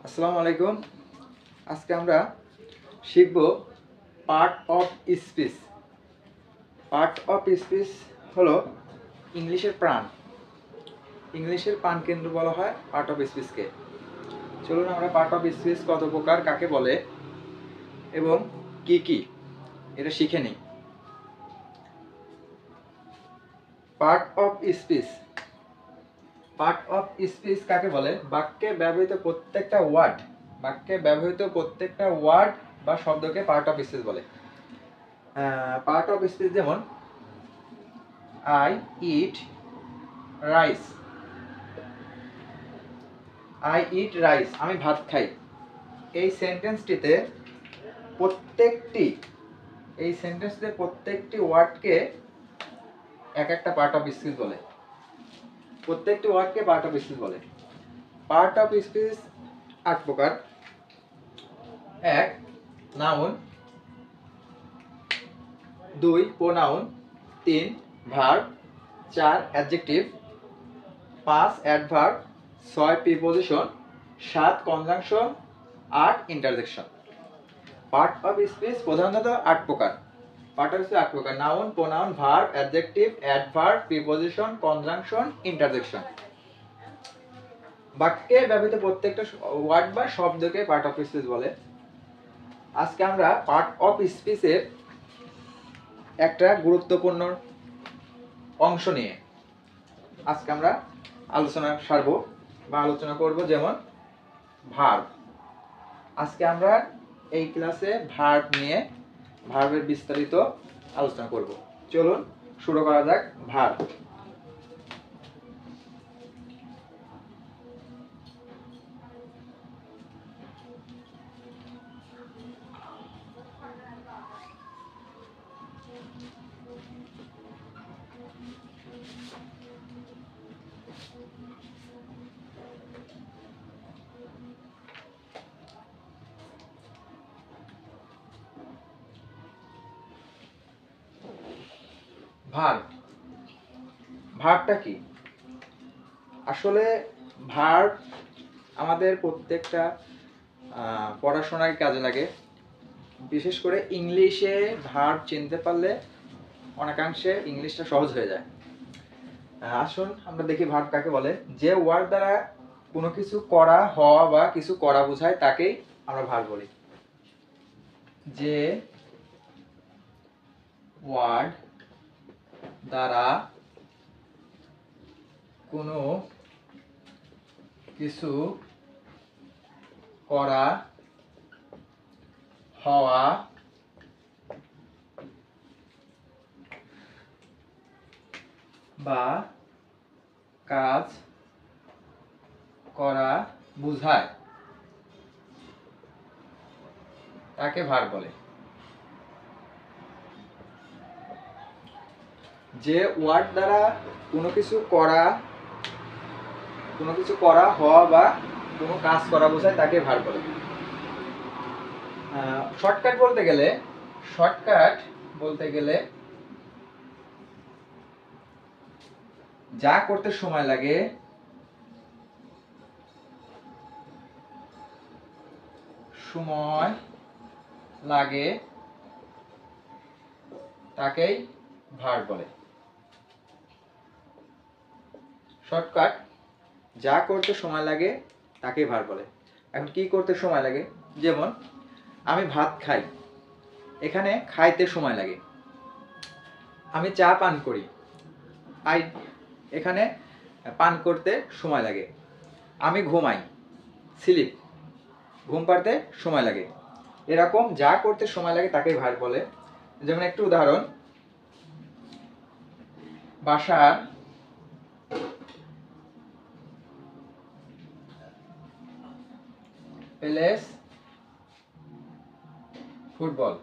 আসসালামু আলাইকুম। আজকে আমরা শিখব part of speech. Part of speech হলো ইংলিশের প্রাণ। ইংলিশের প্রাণকেন্দ্র বলা হয় পার্ট অফ স্পিচকে। চলুন আমরা পার্ট অফ স্পিচ কত প্রকার, কাকে বলে এবং কি কি এটা শিখে নিই। Part of speech. Part of speech কাকে বলে? বাক্যে ব্যবহৃত প্রত্যেকটা ওয়ার্ড বা শব্দকে পার্ট অফ স্পিচ বলে। পার্ট অফ স্পিচ যেমন আই ইট রাইস। আমি ভাত খাই। এই সেন্টেন্সটিতে প্রত্যেকটি ওয়ার্ডকে এক একটা পার্ট অফ স্পিচ বলে। প্রত্যেকটি ওয়ার্ডকে পার্ট অফ স্পিচ বলে। পার্ট অফ স্পিচ 8 প্রকার। 1 noun, 2 pronoun, 3 verb, 4 adjective, 5 adverb, 6 preposition, 7 conjunction, 8 interjection. Part of speech প্রধানত 8 প্রকার। পার্ট অফ স্পিচ 8 প্রকার: noun, pronoun, verb, adjective, adverb, preposition, conjunction, interjection. বাক্যে ব্যবহৃত প্রত্যেকটা ওয়ার্ড বা শব্দকে পার্ট অফ স্পিচ বলে। আজকে আমরা পার্ট অফ স্পিচের একটা গুরুত্বপূর্ণ অংশ নিয়ে আজকে আমরা আলোচনা করব, যেমন ভার্ব। আজকে আমরা এই ক্লাসে ভার্বের বিস্তারিত আলোচনা করব। চলুন শুরু করা যাক। ভার্ব। ভার্বটা কি? আসলে ভার্ব আমাদের প্রত্যেকটা পড়াশোনার কাজে লাগে। বিশেষ করে ইংলিশে ভার্ব চিনতে পারলে অনেকাংশে ইংলিশটা সহজ হয়ে যায়। আসুন আমরা দেখি ভার্ব কাকে বলে। যে ওয়ার্ড দ্বারা কোনো কিছু করা, হওয়া বা কিছু করা বোঝায় তাকেই আমরা ভার্ব বলি। যে ওয়ার্ড দ্বারা কোনো কিছু করা, হওয়া বা কাজ করা বোঝায় তাকে ভার্ব বলে। যে ওয়ার্ড দ্বারা কোনো কিছু করা, হওয়া বা কোনো কাজ করা বোঝায় তাকে ভার্ব বলে। শর্টকাট বলতে গেলে যা করতে সময় লাগে তাকেই ভার্ব বলে। শর্টকাট, যা করতে সময় লাগে তাকেই ভার্ব বলে। এখন কি করতে সময় লাগে? যেমন আমি ভাত খাই, এখানে খাইতে সময় লাগে। আমি চা পান করি, এখানে পান করতে সময় লাগে। আমি ঘুমাই, স্লিপ, ঘুম পাড়তে সময় লাগে। এরকম যা করতে সময় লাগে তাকেই ভার্ব বলে। যেমন একটু উদাহরণ: বাসার প্লেস ফুটবল।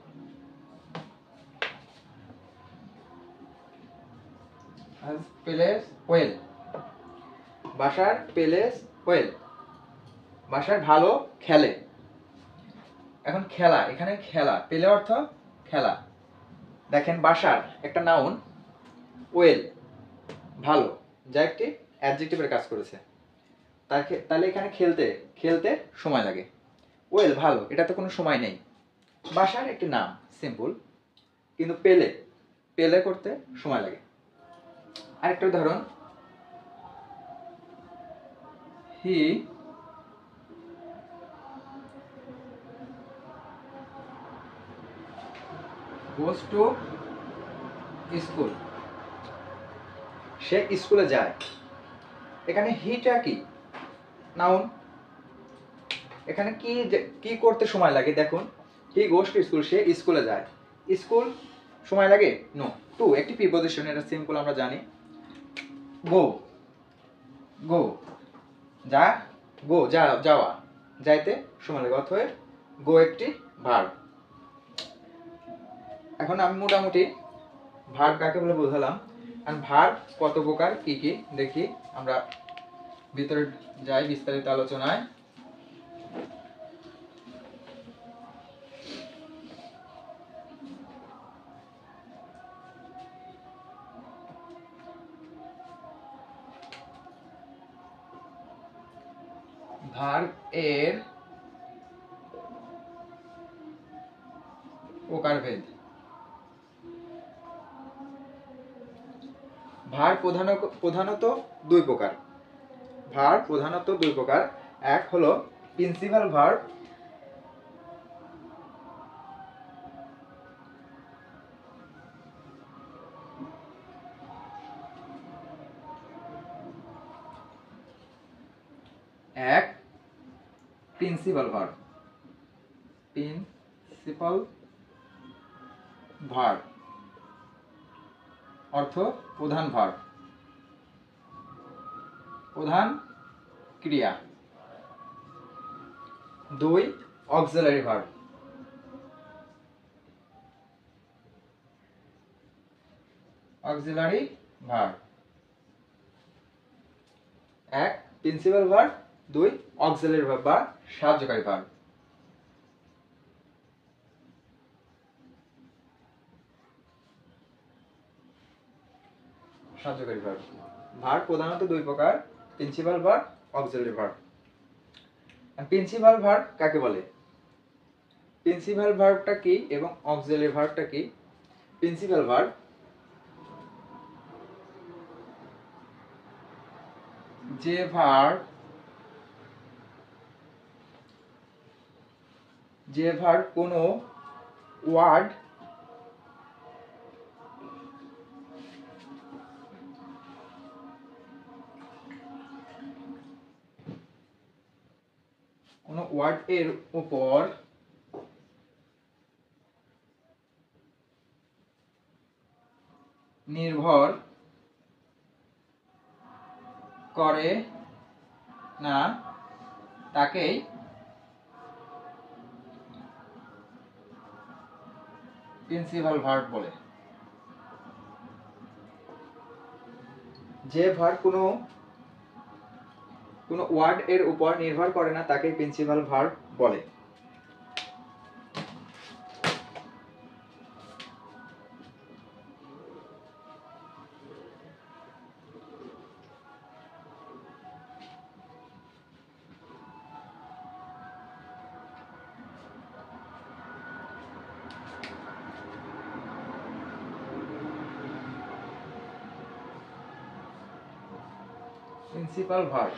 Place well. বাসার প্লেস ওয়েল, বাসার ভালো খেলে। এখন খেলা, এখানে খেলা, প্লে অর্থ খেলা। দেখেন বাসার একটা নাউন, ওয়েল ভালো, যা একটি অ্যাডজেক্টিভের কাজ করেছে। তাহলে এখানে খেলতে খেলতে সময় লাগে। ওয়েল ভালো, এটা তো কোনো সময় নেই, বাসার একটি নাম, সিম্পল। কিন্তু পেলে পেলে করতে সময় লাগে। আরেকটা উদাহরণ, হি গোজ টু স্কুল, সে স্কুলে যায়। এখানে হিটা কি? নাউন। এখানে কি কি করতে সময় লাগে দেখুন, হি গোজ টু স্কুল, সে স্কুলে যায়। স্কুল সময় লাগে? নো। টু একটি প্রিপজিশন, এটা সিম্পল আমরা জানি। গো, গো যা, গো যা, যাওয়া, যাইতে সময় লাগে, অথবা গো একটি ভার্ব। এখন আমি মোটামুটি ভার্ব কাকে বলে বোঝালাম। আর ভার্ব কত প্রকার কি কি দেখি, আমরা ভিতরে যাই বিস্তারিত আলোচনায়। ভার্ব এর প্রকারভেদ। ভার্ব প্রধানত দুই প্রকার। ভার্ব প্রধানত দুই প্রকার। এক হলো প্রিন্সিপাল ভার্ব, এক প্রিন্সিপাল ভার্ব, প্রিন্সিপাল ভার্ব অর্থ প্রধান ভার্ব, প্রধান ক্রিয়া। দুই অক্সিলারি ভার্ব, অক্সিলারি ভার্ব। এক প্রিন্সিপাল ভার্ব, দুই অক্সিলারি ভার্ব বা সাহায্যকারী ভার্ব। সাহায্যকারী ভার্ব। ভার্ব প্রধানত দুই প্রকার, principal verb, auxiliary verb. Principal verb কাকে বলে? প্রিন্সিপাল ভার্বটা কি এবং অক্সিলারি ভার্বটা কি? প্রিন্সিপাল ভার্ব যে ভার্ব কোনো ওয়ার্ড এর উপর নির্ভর করে না তাকেই প্রিন্সিপাল ভার্ব বলে। যে ভার্ব কোনো ওয়ার্ড এর উপর নির্ভর করে না তাকে প্রিন্সিপাল ভার্ব বলে। প্রিন্সিপাল ভার্ব,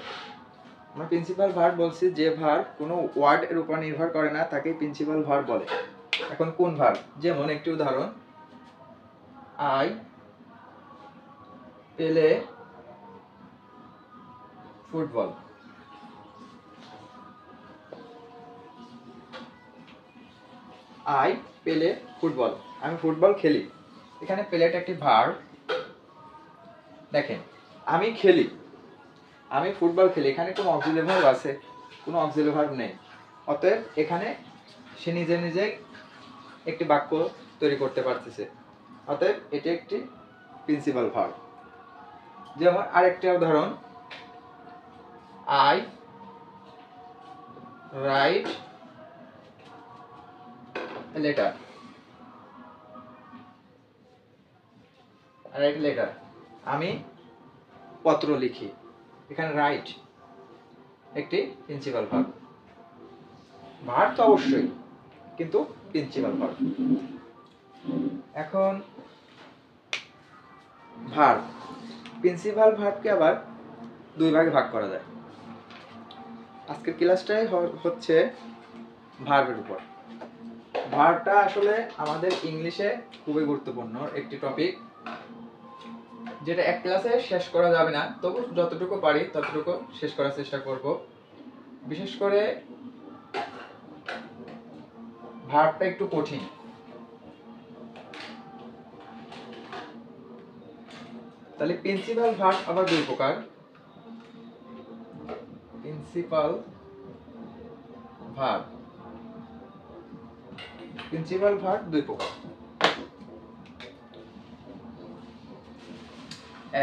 আমরা প্রিন্সিপাল ভার্ব বলছি যে ভার্ব কোনো ওয়ার্ড এর উপর নির্ভর করে না তাকে প্রিন্সিপাল ভার্ব বলে। এখন কোন ভার্ব? যেমন একটি উদাহরণ, I play football. I play football, আমি ফুটবল খেলি। এখানে প্লেটা একটি ভার্ব। দেখেন, আমি খেলি, আমি ফুটবল খেলি, এখানে কোনো অক্সিলারি ভার্ব আছে? কোনো অক্সিলারি ভার্ব নেই। অতএব এখানে সে নিজে নিজে একটি বাক্য তৈরি করতে পারতেছে, অতএব এটি একটি প্রিন্সিপাল ভার্ব। যেমন আরেকটা উদাহরণ, I right letter. Right letter, আমি পত্র লিখি। এখানে রাইট একটি প্রিন্সিপাল ভার্ব। ভার্ব তো অবশ্যই, কিন্তু প্রিন্সিপাল ভার্ব। এখন ভার্ব, প্রিন্সিপাল ভার্বকে আবার দুই ভাগে ভাগ করা যায়। আজকের ক্লাসটাই হচ্ছে ভার্বের উপর। ভার্বটা আসলে আমাদের ইংলিশে খুবই গুরুত্বপূর্ণ একটি টপিক, যেটা এক ক্লাসে শেষ করা যাবে না, তবু যতটুকু পারি ততটুকু শেষ করার চেষ্টা করব। বিশেষ করে ভার্বটা একটু কঠিন। তাহলে প্রিন্সিপাল ভার্ব আবার দুই প্রকার। প্রিন্সিপাল ভার্ব, প্রিন্সিপাল ভার্ব দুই প্রকার।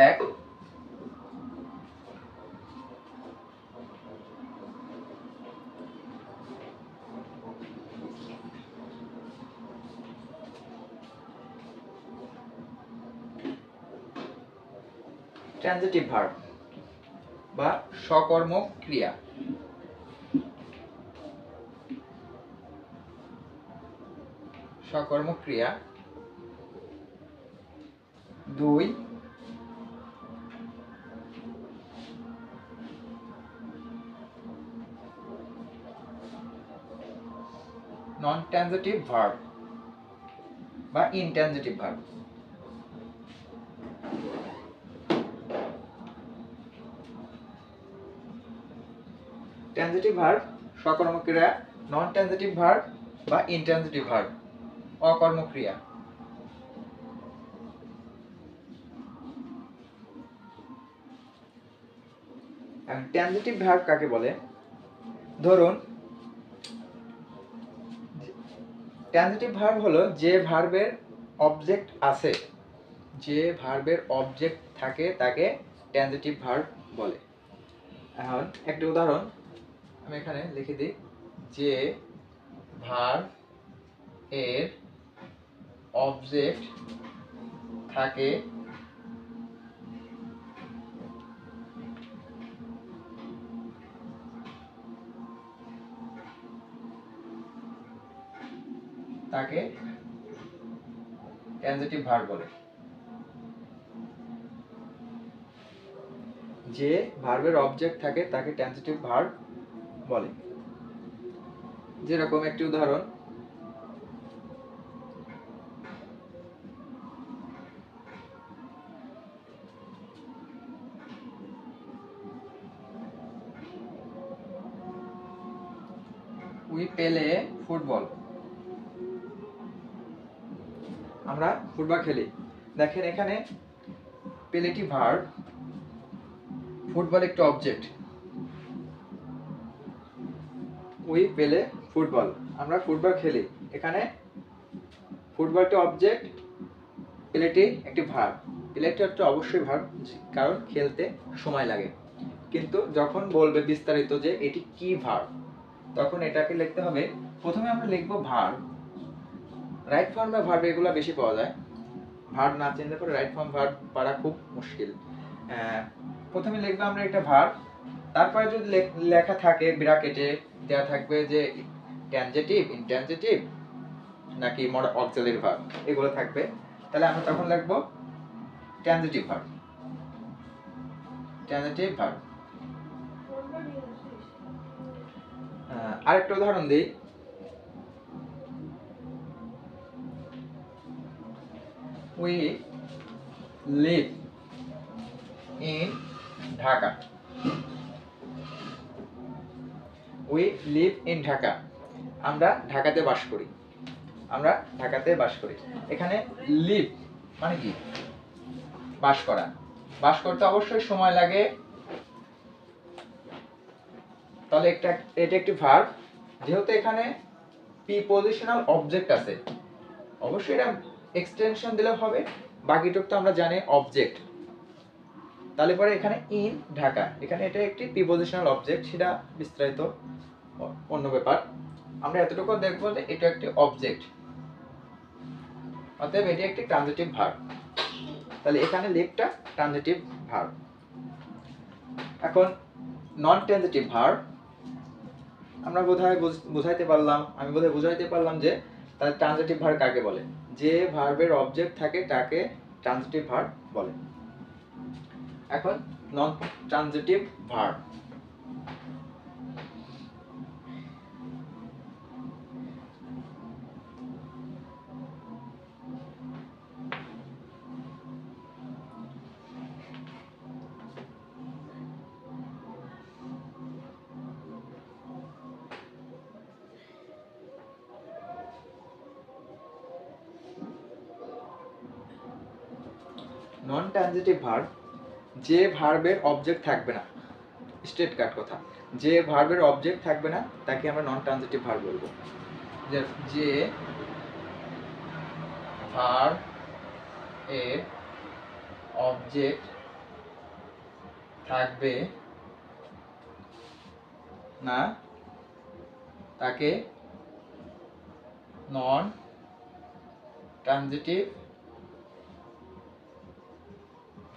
এক, ট্রানজিটিভ ভার্ব বা সকর্মক ক্রিয়া। সকর্মক ক্রিয়া। দুই, নন ট্রানজিটিভ ভার্ব বা ইনট্রানজিটিভ ভার্ব। ট্রানজিটিভ ভার্ব সকর্মক ক্রিয়া, নন ট্রানজিটিভ ভার্ব বা ইনট্রানজিটিভ ভার্ব অকর্মক ক্রিয়া। ট্রানজিটিভ ভার্ব কাকে বলে? ধরুন, ট্রানজিটিভ ভার্ব হলো যে ভার্বের অবজেক্ট আছে, যে ভার্বের অবজেক্ট থাকে তাকে ট্রানজিটিভ ভার্ব বলে। এখন একটা উদাহরণ আমি এখানে লিখে দিই, যে ভার্ব এর অবজেক্ট থাকে তাকে ট্রানজিটিভ ভার্ব বলে। যে ভার্বের অবজেক্ট থাকে তাকে ট্রানজিটিভ ভার্ব বলে। যেরকম একটি উদাহরণ, উই প্লে ফুটবল। আমরা ফুটবল খেলি। দেখেন এখানে প্লেটি ভার্ব, ফুটবল একটি অবজেক্ট। উই প্লে ফুটবল, আমরা ফুটবল খেলি। এখানে ফুটবলটি অবজেক্ট, প্লেটি একটি ভার্ব। প্লেটি একটা অবশ্যই ভার্ব, কারণ খেলতে সময় লাগে। কিন্তু যখন বলবে বিস্তারিত যে এটি কি ভার্ব, তখন এটাকে লিখতে হবে, প্রথমে আমরা লিখবো ভার্ব। রাইট ফর্ম বা ভার্ব এগুলো বেশি পাওয়া যায়। ভার্ব না চিনলে পরে রাইট ফর্ম ভার্ব পারা খুব মুশকিল। প্রথমে লিখবো আমরা একটা ভার্ব, তারপরে যদি লেখা থাকে ব্র্যাকেটে দেওয়া থাকবে যে ট্রানজিটিভ, ইনট্রানজিটিভ নাকি অক্সিলারি ভার্ব, এগুলো থাকবে। তাহলে আমরা তখন লিখবো ট্রানজিটিভ ভার্ব। Transitive verb. আরেকটা উদাহরণ দিই, we live in Dhaka. We live in Dhaka. আমরা ঢাকাতে বাস করি। আমরা ঢাকাতে বাস করি। এখানে লিভ মানে কি? বাস করা। বাস করতে অবশ্যই সময় লাগে। তাহলে এটা একটি ভার্ব, যেহেতু এখানে প্রিপজিশনাল অবজেক্ট আছে, অবশ্যই এটা এক্সটেনশন দিলে হবে। বাকিটুকু তো আমরা জানি অবজেক্ট। তাহলে পরে এখানে ইন ঢাকা, এখানে এটা একটি প্রিপজিশনাল অবজেক্ট, সেটা বিস্তারিত অন্য ব্যাপার। আমরা এতটুকু দেখব যে এটা একটি অবজেক্ট, অতএব এটি একটি ট্রানজিটিভ ভার্ব। তাহলে এখানে লিভটা ট্রানজিটিভ ভার্ব। এখন নন ট্রানজিটিভ ভার্ব আমরা বুঝাইতে পারলাম, আমি বোধহয় বুঝাইতে পারলাম যে তাহলে ট্রানজিটিভ ভার্ব কাকে বলে। যে ভার্বের অবজেক্ট থাকে তাকে ট্রানজিটিভ ভার্ব বলে। এখন নন ট্রানজিটিভ ভার্ব, নন ট্রানজিটিভ ভার্ব যে ভার্বের অবজেক্ট থাকবে না, স্ট্রেট কাট কথা, যে ভার্বের অবজেক্ট থাকবে না তাকে আমরা নন ট্রানজিটিভ ভার্ব বলবো। যে ভার্ব এর অবজেক্ট থাকবে না তাকে নন ট্রানজিটিভ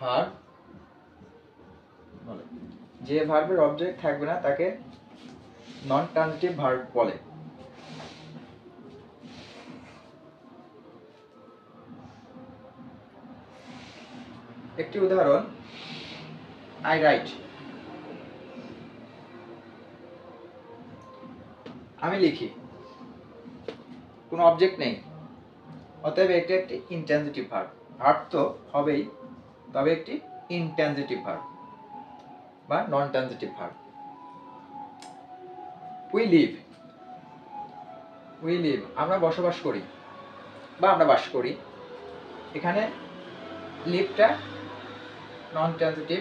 ভার্ব বলে। যে ভার্বের অবজেক্ট থাকবে না তাকে নন ট্রানজিটিভ ভার্ব বলে। একটি উদাহরণ, আই রাইট, আমি লিখি, কোনো অবজেক্ট নেই, অতএব এটা একটি ইনট্রানজিটিভ ভার্ব। ভার্ব তো হবেই, তবে একটি ইনট্রানজিটিভ ভার্ব বা non transitive verb. We live, we live আমরা বসবাস করি বা আমরা বাস করি, এখানে লিভটা নন ট্রানজিটিভ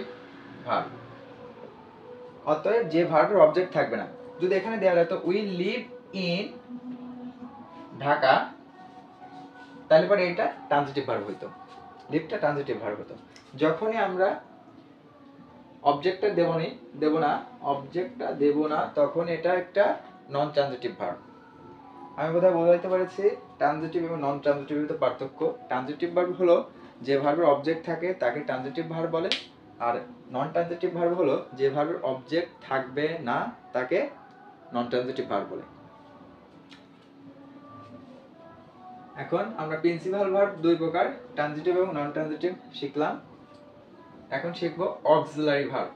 ভার্ব। অতএব যে ভার্বের অবজেক্ট থাকবে না, যদি এখানে দেওয়া যেত উই লিভ ইন ঢাকা, তাহলে পরে এটা ট্রানজিটিভ ভার্ব হইতো, লিভটা ট্রানজিটিভ ভার্ব হতো। যখনই আমরা অবজেক্টটা অবজেক্টটা দেব না তখন এটা একটা নন ট্রানজিটিভ ভার্ব। আমি বোধহয় বোঝাইতে পেরেছি ট্রানজিটিভ এবং নন ট্রানজিটিভের মধ্যে পার্থক্য। ট্রানজিটিভ ভার্ব হলো যে ভার্বের অবজেক্ট থাকে তাকে ট্রানজিটিভ ভার্ব বলে, আর নন ট্রানজিটিভ ভার্ব হলো যে ভার্বের অবজেক্ট থাকবে না তাকে নন ট্রানজিটিভ ভার্ব বলে। এখন আমরা প্রিন্সিপাল ভার্ব দুই প্রকার, ট্রানজিটিভ এবং নন ট্রানজিটিভ শিখলাম। এখন শিখবো অক্সিলারি ভার্ব।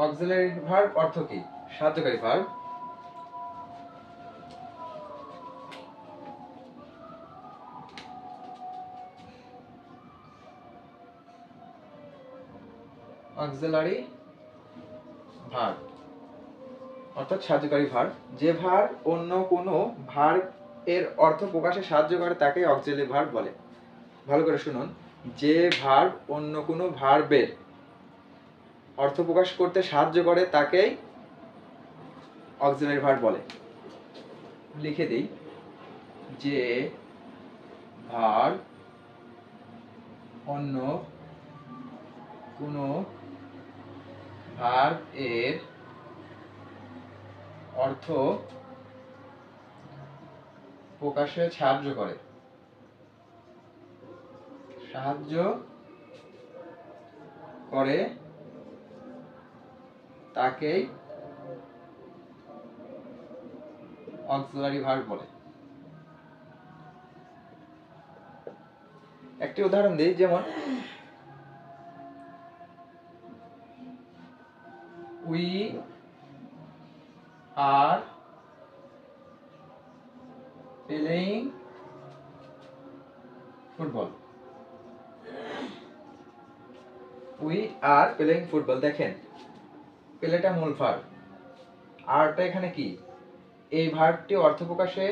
অক্সিলারি ভার্ব অর্থ কি? সাহায্যকারী ভার্ব। অক্সিলারি ভার্ব অর্থাৎ সাহায্যকারী ভার্ব। যে ভার্ব অন্য কোনো ভার্ব এর অর্থ প্রকাশে সাহায্য করে তাকে অক্সিলারি ভার্ব বলে। ভালো করে শুনুন, যে ভার্ব অন্য কোনো ভার্বের অর্থ প্রকাশ করতে সাহায্য করে তাকেই অক্সিলারি ভার্ব বলে। লিখে দিই, যে ভার্ব অন্য কোনো ভার্ব এর অর্থ প্রকাশে সাহায্য করে তাকেই অক্সিলারি ভার্ব বলে। একটি উদাহরণ দিই, যেমন we are playing football. We are playing football, দেখেন প্লেটা মূল ভার্ব, আরটা এখানে কি? এই ভার্বটির অর্থ প্রকাশে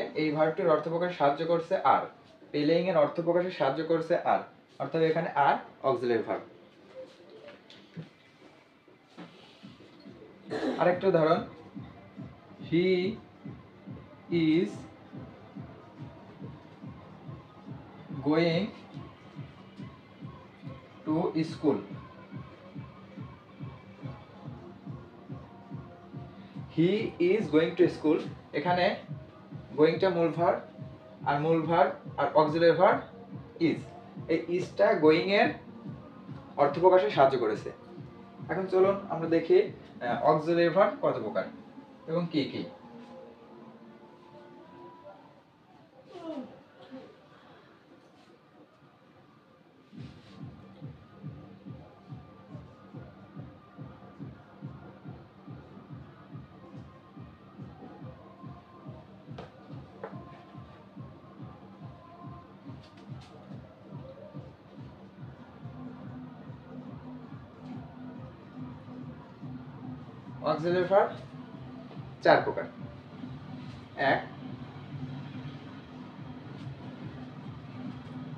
সাহায্য করছে আর, প্লেইং এর অর্থ প্রকাশে সাহায্য করছে আর, অর্থাৎ এখানে আর অক্সিলারি ভার্ব। আরেকটা উদাহরণ, he is going to school. He is going to school, এখানে গোয়িংটা মূল ভার্ব আর অক্সিলারি ভার্ব ইজ। এই ইজটা গোয়িং এর অর্থ প্রকাশে সাহায্য করেছে। এখন চলুন আমরা দেখি অক্সিলারি ভার্ব কত প্রকার এবং কি কি। অক্সিলারি ভার্ব 4 প্রকার। 1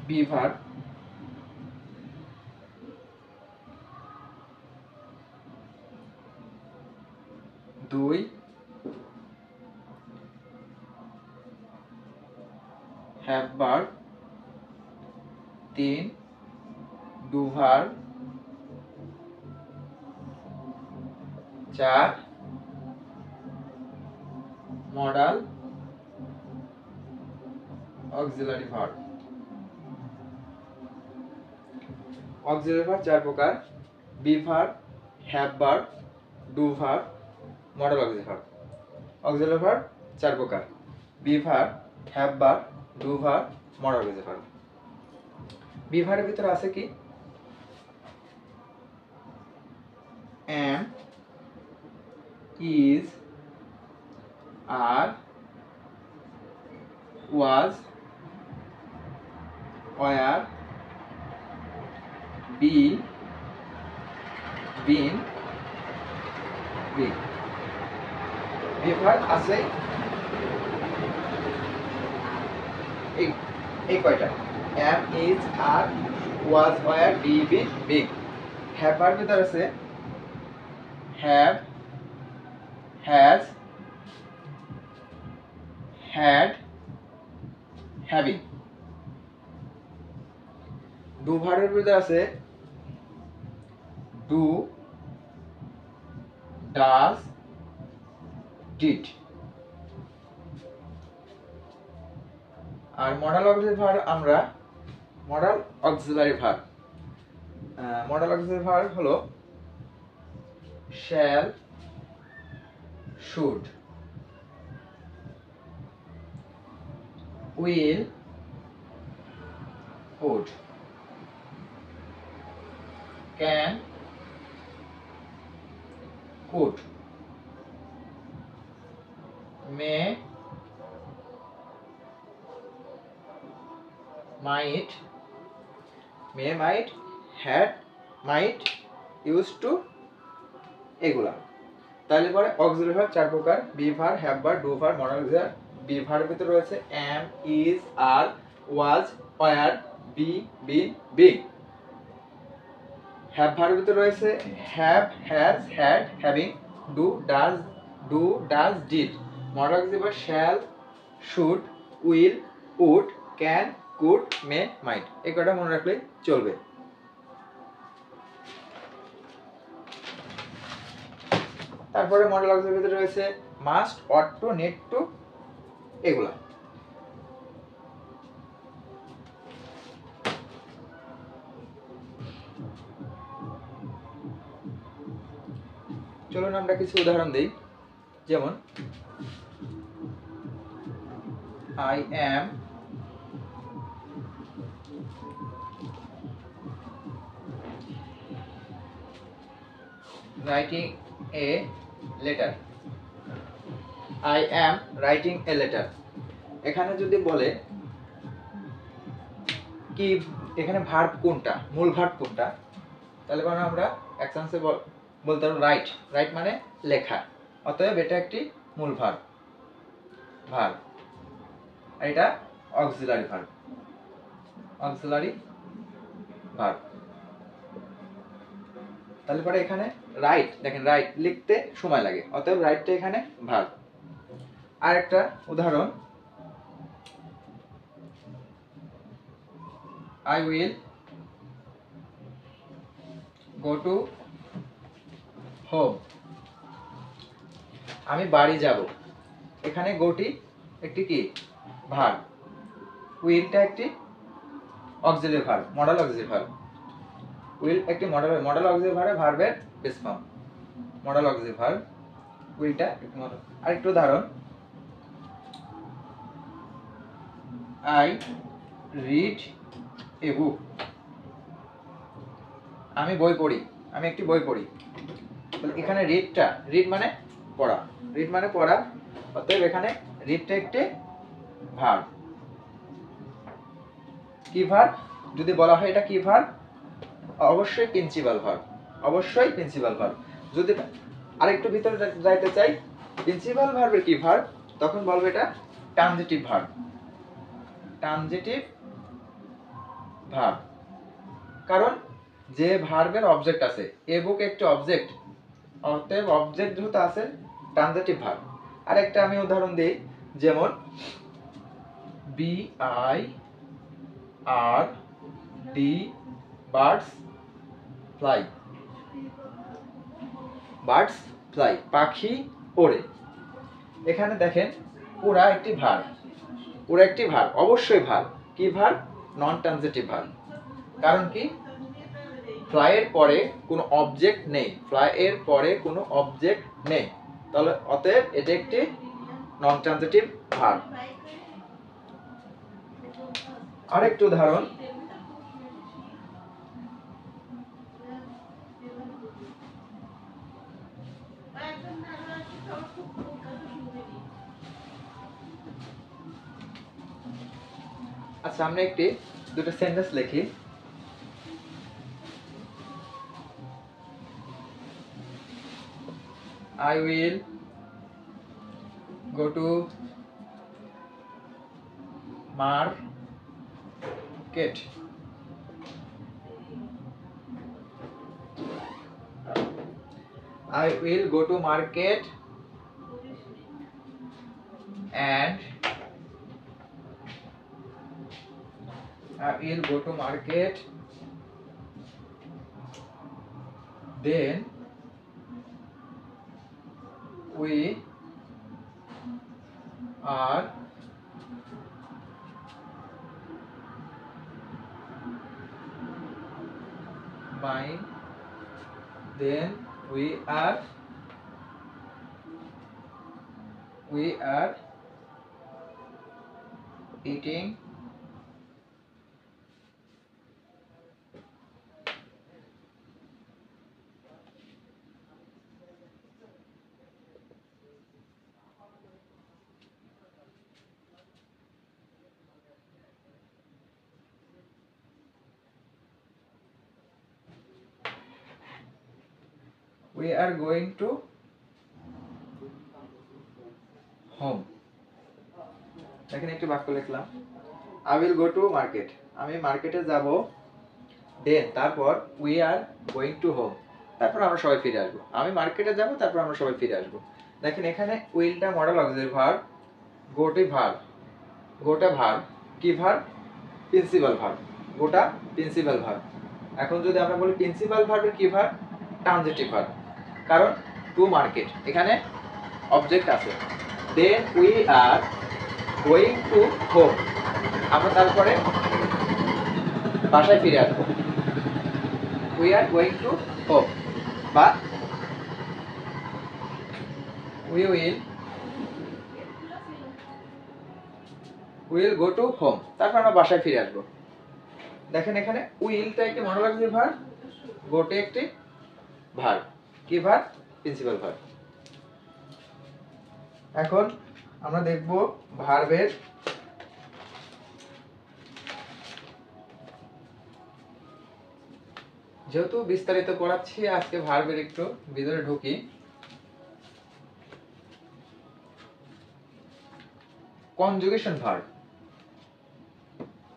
be verb, 2 have verb, 3 do verb, 4 modal auxiliary verb. Auxiliary verb 4 প্রকার: be verb, have verb, do verb, modal auxiliary verb. Auxiliary verb 4 প্রকার: be verb, have verb, do verb, modal auxiliary verb. Be ভার্বের ভিতরে আছে কি? am, is, are, was, were, be, been, will। Be verb আছে এই কয়টা: am, is, are, was, were, be, been, being। Have ভার্বের ভিতরে আছে have, has, had, having। Do ভার্বের ভিতরে আছে do, does, did। আর মডাল অক্সিলারি ভার্ব আমরা মডাল অক্সিলারি ভার্ব হলো shall, should, will, would, can, could, may, might, had, might, used to, এগুলা। তাহলে পরে অক্সিলারি ভার্ব 4 প্রকার: be verb, have verb, do verb, modal auxiliary. Be ভার্বের ভিতরে রয়েছে am, is, are, was, were, be, been, being। Have ভার্বের ভিতরে রয়েছে have, has, had, having, do, does, did। Modal auxiliary shall, should, will, would, can, could, may, might। এই কয়টা মনে রাখলেই চলবে। তারপরে মডেল অক্সিলারি ভিতরে রয়েছে must, ought to, need to, এগুলা। চলুন আমরা কিছু উদাহরণ দেই। যেমন I am writing a letter। I am writing a letter। এখানে যদি বলে কি এখানে ভার্ব কোনটা, মূল ভার্ব কোনটা, তাহলে মানে আমরা এক চান্সে বলতে পারবো রাইট মানে লেখা। অতএব এটা একটি মূল ভার্ব। আর এটা অক্সিলারি ভার্ব। তাহলে পরে এখানে রাইট, দেখেন রাইট লিখতে সময় লাগে, অতএব রাইটটা এখানে ভার্ব। আর একটা উদাহরণ, I will go to home। আমি বাড়ি যাব। এখানে গোটি একটি কি ভার্ব, উইলটা একটি auxiliary verb, modal auxiliary verb. Will একটি মডেল অক্সিলারি ভার্বের base form. Model auxiliary verb উইলটা একটি মডেল। আরেকটু উদাহরণ, আই রিড এ বুক। আমি বই পড়ি, আমি একটি বই পড়ি। এখানে রিড মানে পড়া, রিড মানে পড়া, অতএব এখানে রিডটা একটি ভার্ব। কি ভার্ব? যদি বলা হয় এটা কি ভার্ব, অবশ্যই প্রিন্সিপাল ভার্ব, অবশ্যই প্রিন্সিপাল ভার্ব। যদি আরেকটু ভিতরে যাইতে চাই, প্রিন্সিপাল ভার্বের কি ভার্ব, তখন বলবো এটা ট্রানজিটিভ ভার্ব। ট্রানজিটিভ ভার্ব, কারণ যে ভার্বের অবজেক্ট আছে, এ বুক একটি অবজেক্ট, অতএব অবজেক্ট যেহেতু আছে ট্রানজিটিভ ভার্ব। আরেকটা আমি উদাহরণ দিই, যেমন B I R D birds fly. Birds fly, পাখি ওড়ে। এখানে দেখেন ওরা একটি ভার্ব, ওরা একটি ভার্ব, অবশ্যই ভার্ব। কি ভার্ব? নন ট্রানজিটিভ ভার্ব। কারণ কি? ফ্লাই এর পরে কোনো অবজেক্ট নেই, ফ্লাই এর পরে কোনো অবজেক্ট নেই, তাহলে অতএব এটা একটি নন ট্রানজিটিভ ভার্ব। আরেকটু উদাহরণ, আচ্ছা আমরা একটি দুটো সেন্টেন্স লিখি। I will go to market. I will go to market and then we are buying, then we are eating we are going to home। দেখেন একটি বাক্য লিখলাম, I will go to market, আমি মার্কেটে যাব, দেন তারপর we are going to home, তারপর আমরা সবাই ফিরে আসবো। আমি মার্কেটে যাব, তারপর আমরা সবাই ফিরে আসবো। দেখেন এখানে উইলটা মডেল অক্সিলারি ভার্ব, গোটি ভার্ব, গোটা ভার্ব, কি ভার্ব? প্রিন্সিপাল ভার্ব, গোটা প্রিন্সিপাল ভার্ব। এখন যদি আমরা বলি প্রিন্সিপাল ভার্বের কি ভার্ব? ট্রানজিটিভ ভার্ব, কারণ টু মার্কেট এখানে অবজেক্ট আছে। Then we are going to home, আমরা তারপরে বাসায় ফিরে আসবো। We are going to home, বা we will go to home, তারপর আমরা বাসায় ফিরে আসবো। দেখেন এখানে উইলটা একটি মডেল অক্সিলারি ভার্ব, গোটে একটি ভার্ব, কি ভার্ব? Principal verb. এখন আমরা দেখব ভার্বের যেহেতু বিস্তারিত পড়াচ্ছি, আজকে ভার্বের একটু ভিতরে ঢুকি। কনজুগেশন ভার্ব,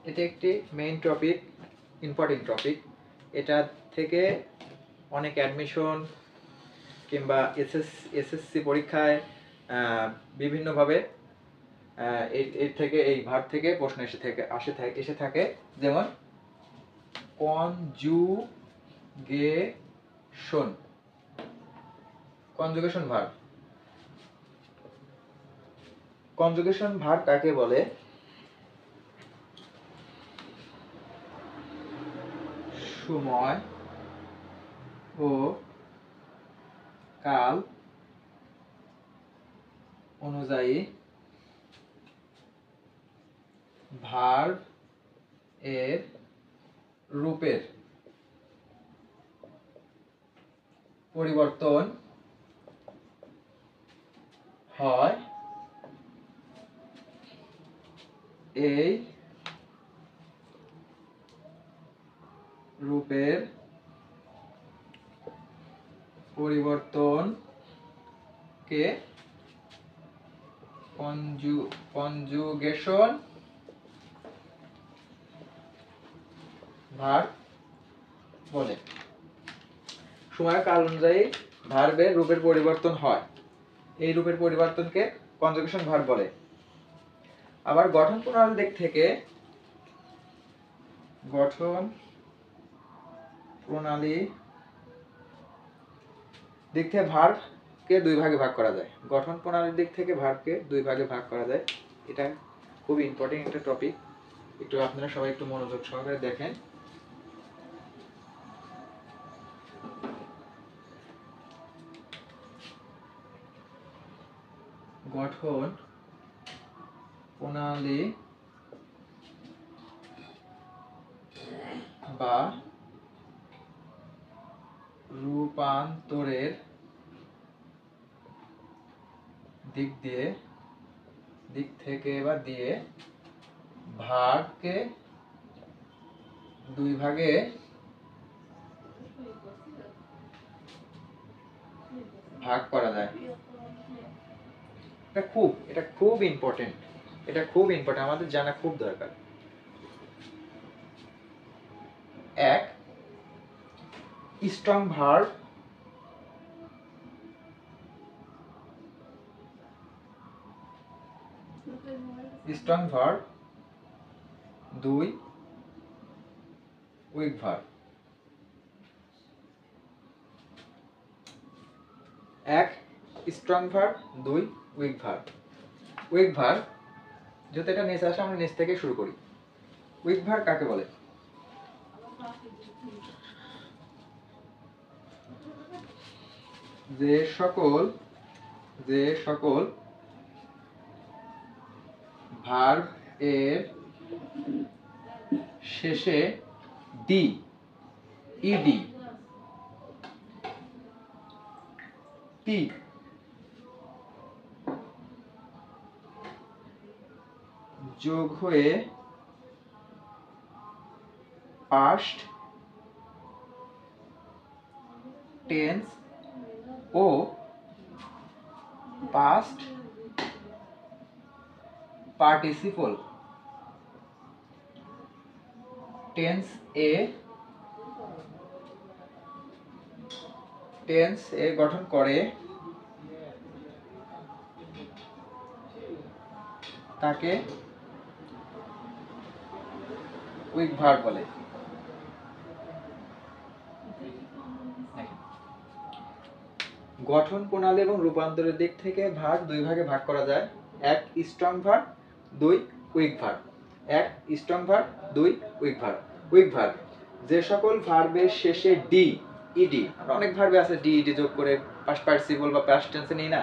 এটা একটি মেইন টপিক, ইম্পর্টেন্ট টপিক। এটা থেকে অনেক অ্যাডমিশন কিংবা এসএসসি পরীক্ষায় বিভিন্নভাবে এর থেকে, এই ভার্ব থেকে প্রশ্ন এসে থাকে। যেমন conjugation, conjugation verb. Conjugation verb কাকে বলে? সময় ও কাল অনুযায়ী ভার্ব এর রূপের পরিবর্তন হয়। এই রূপের পরিবর্তনকে কনজুগেশন ভার্ব বলে। সময় কাল অনুযায়ী ভার্বের রূপের পরিবর্তন হয়, এই রূপের পরিবর্তনকে কনজুগেশন ভার্ব বলে। আবার গঠন প্রণালীর দিক থেকে ভার্বকে দুই ভাগে ভাগ করা যায়। গঠন প্রণালীর দিক থেকে ভার্বকে দুই ভাগে ভাগ করা যায়। এটা খুব ইম্পর্টেন্ট একটা টপিক, একটু আপনারা সবাই একটু মনোযোগ সহকারে দেখেন। গঠন প্রণালী বা রূপান্তরের দিক থেকে ভার্বকে দুই ভাগে ভাগ করা যায়। এটা খুব ইম্পর্টেন্ট, আমাদের জানা খুব দরকার। এক, স্ট্রং ভার্ব, দুই, উইক ভার্ব। এক, স্ট্রং ভার্ব, দুই, উইক ভার্ব। উইক ভার্ব, যেহেতু এটা নিচে আসে আমরা নিচ থেকে শুরু করি। উইক ভার্ব কাকে বলে? যে সকল ভার্ব এর শেষে ডি, ইডি, টি যোগ হয়ে পাস্ট টেন্স ও পাস্ট পার্টিসিপল টেন্স এ গঠন করে তাকে উইক ভার্ব বলে। গঠন প্রণালী এবং রূপান্তরের দিক থেকে ভার্ব দুই ভাগে ভাগ করা যায়। এক, স্ট্রং ভার্ব, দুই, উইক ভার্ব। এক, স্ট্রং ভার্ব, দুই, উইক ভার্ব। উইক ভার্ব, যে সকল ভার্বের শেষে ডি, ইডি, আমরা অনেক ভার্বে আছে ডি, ইডি যোগ করে পাস্ট পার্টিসিপল বা পাস্ট টেন্সে নেই না,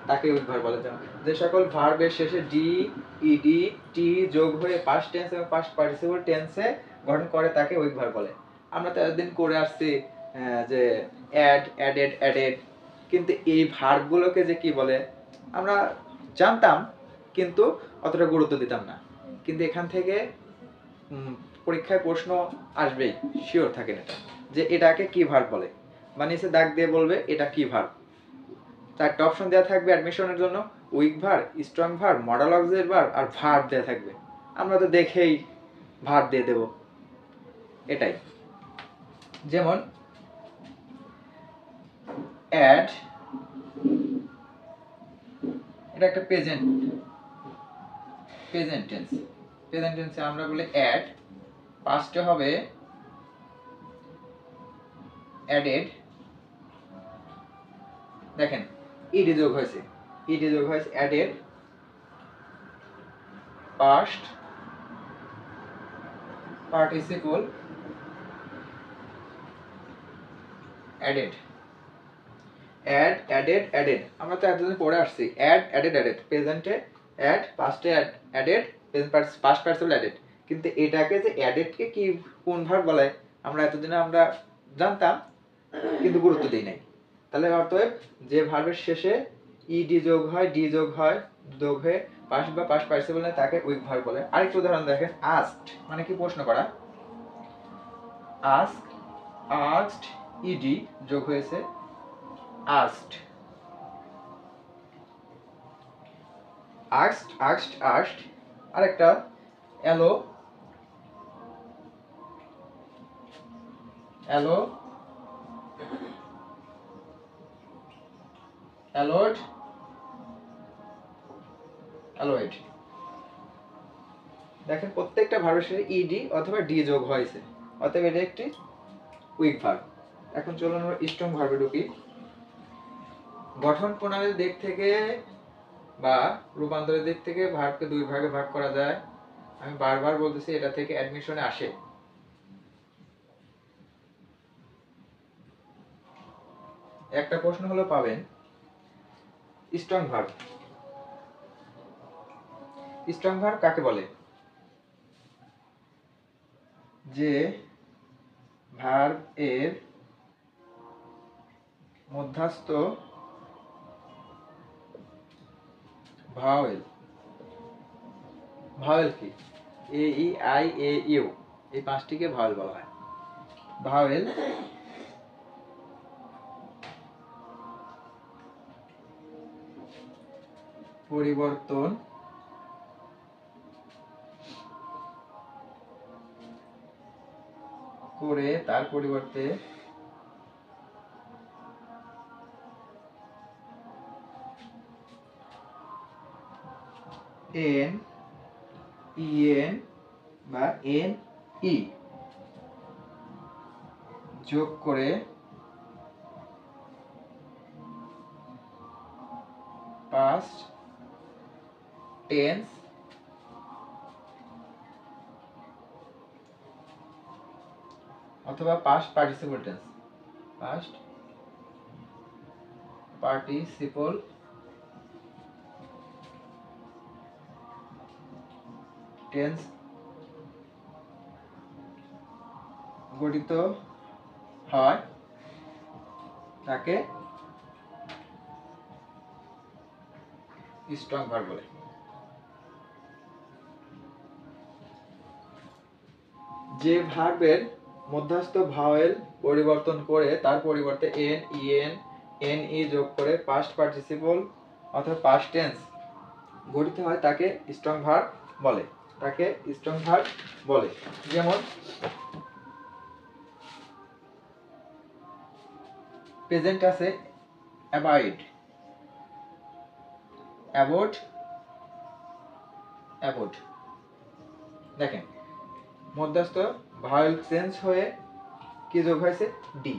তাকে উইক ভার্ব বলে। যে সকল ভার্বের শেষে ডি, ইডি, টি যোগ হয়ে পাস্ট টেন্স এবং পাস্ট পার্টিসিপল টেন্সে গঠন করে তাকে উইক ভার্ব বলে। আমরা তো এতদিন করে আসছি যে অ্যাড, অ্যাডেড, অ্যাডেড, কিন্তু এই ভার্বগুলোকে যে কি বলে আমরা জানতাম, কিন্তু অতটা গুরুত্ব দিতাম না। কিন্তু এখান থেকে পরীক্ষায় প্রশ্ন আসবেই, শিওর থাকেন এটা, যে এটাকে কি ভার্ব বলে, মানে এসে দাগ দিয়ে বলবে এটা কি ভার্ব। চারটা অপশন দেওয়া থাকবে অ্যাডমিশনের জন্য, weak verb, strong verb, modal auxiliary verb আর ভার্ব দেওয়া থাকবে। আমরা তো দেখেই ভার্ব দিয়ে দেব, এটাই। যেমন অ্যাড, এটা একটা প্রেজেন্ট টেন্স। প্রেজেন্ট টেন্সে আমরা বলি অ্যাড, পাস্টে হবে অ্যাডেড। দেখেন ইডি যোগ হয়েছে, added, past participle added, add added added, আমরা তো এতদিন পড়ে আসছি অ্যাড অ্যাডেড অ্যাডেড, প্রেজেন্টে অ্যাড, পাস্টে added, present past participle added. কিন্তু এটাকে যে অ্যাডেডকে কি কোন ভার্ব বলে আমরা এতদিনে আমরা জানতাম কিন্তু গুরুত্ব দিই নাই। তাহলে অতএব যে ভার্বের শেষে ইডি যোগ হয়, ডি যোগ হয়, যোগ হয়ে পাস্ট বা পাস্ট পার্টিসিপল নেয় তাকে উইক ভার্ব বলে। আরেকটা উদাহরণ দেখেন, আস্কড মানে কি প্রশ্ন করা, আস্ক, আস্কড, ইডি যোগ হয়েছে asked, asked, asked, asked, আরেকটা এলো, এলো, অ্যালোড, অ্যালোয়েড। দেখেন প্রত্যেকটা ভার্বের সাথে ইডি অথবা ডি যোগ হয়েছে, অতএব এটা একটি উইক ভার্ব। এখন চলুন আমরা স্ট্রং ভার্বে ঢুকি। গঠন প্রণালীর দিক থেকে বা রূপান্তরের দিক থেকে ভার্বকে দুই ভাগে ভাগ করা যায়। আমি বারবার বলতেছি এটা থেকে অ্যাডমিশনে আসে। একটা প্রশ্ন হলো পাবেন স্ট্রং ভার্ব, স্ট্রং ভার্ব কাকে বলে? যে ভার্ব এর মধ্যস্থ ভাওয়েল, ভাওয়েল কি এ ই আই এ ইউ, এই পাঁচটিকে ভাওয়েল বলা হয়। ভাওয়েল পরিবর্তন করে তার পরিবর্তে এন, ইএন বা এন ই যোগ করে পাস্ট টেন্স অথবা past participle tense, past participle tense গঠিত হয় তাকে স্ট্রং ভার্ব বলে। যে ভার্বের মধ্যস্থ ভাওয়েল পরিবর্তন করে তার পরিবর্তে এন, ইএন, এন ই যোগ করে পাস্ট পার্টিসিপল অথবা পাস্ট টেন্স গঠিত হয় তাকে স্ট্রং ভার্ব বলে, তাকে স্ট্রং ভার্ব বলে। যেমন প্রেজেন্ট আছে অ্যাবাইড, অ্যাবোড, অ্যাবোড। দেখেন মধ্যস্থ ভাওয়েল চেঞ্জ হয়ে কি যোগ হয়েছে, ডি।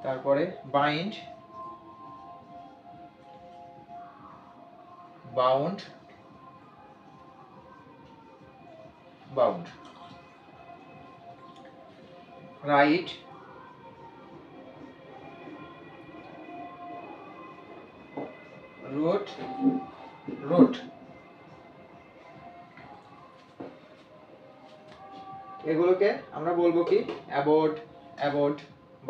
তারপরে bind, bound, bound. Write, wrote, wrote. এগুলোকে আমরা বলবো কি, abode, abode,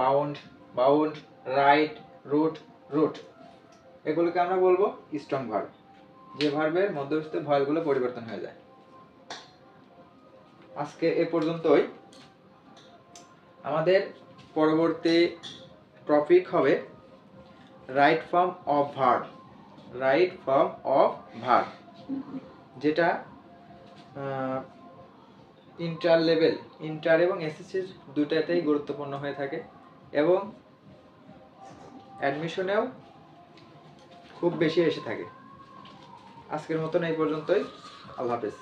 bound, bound, write, wrote, wrote. এগুলোকে আমরা বলবো স্ট্রং ভার্ব, যে ভার্বের মধ্যস্থ ভয়েলগুলো পরিবর্তন হয়ে যায়। আজকে এ পর্যন্তই। আমাদের পরবর্তী টপিক হবে right form of verb, right form of verb, যেটা ইন্টার লেভেল, ইন্টার এবং এসএসসির দুটাতেই গুরুত্বপূর্ণ হয়ে থাকে এবং অ্যাডমিশনেও খুব বেশি এসে থাকে। আজকের মতন এই পর্যন্তই। আল্লাহ হাফেজ।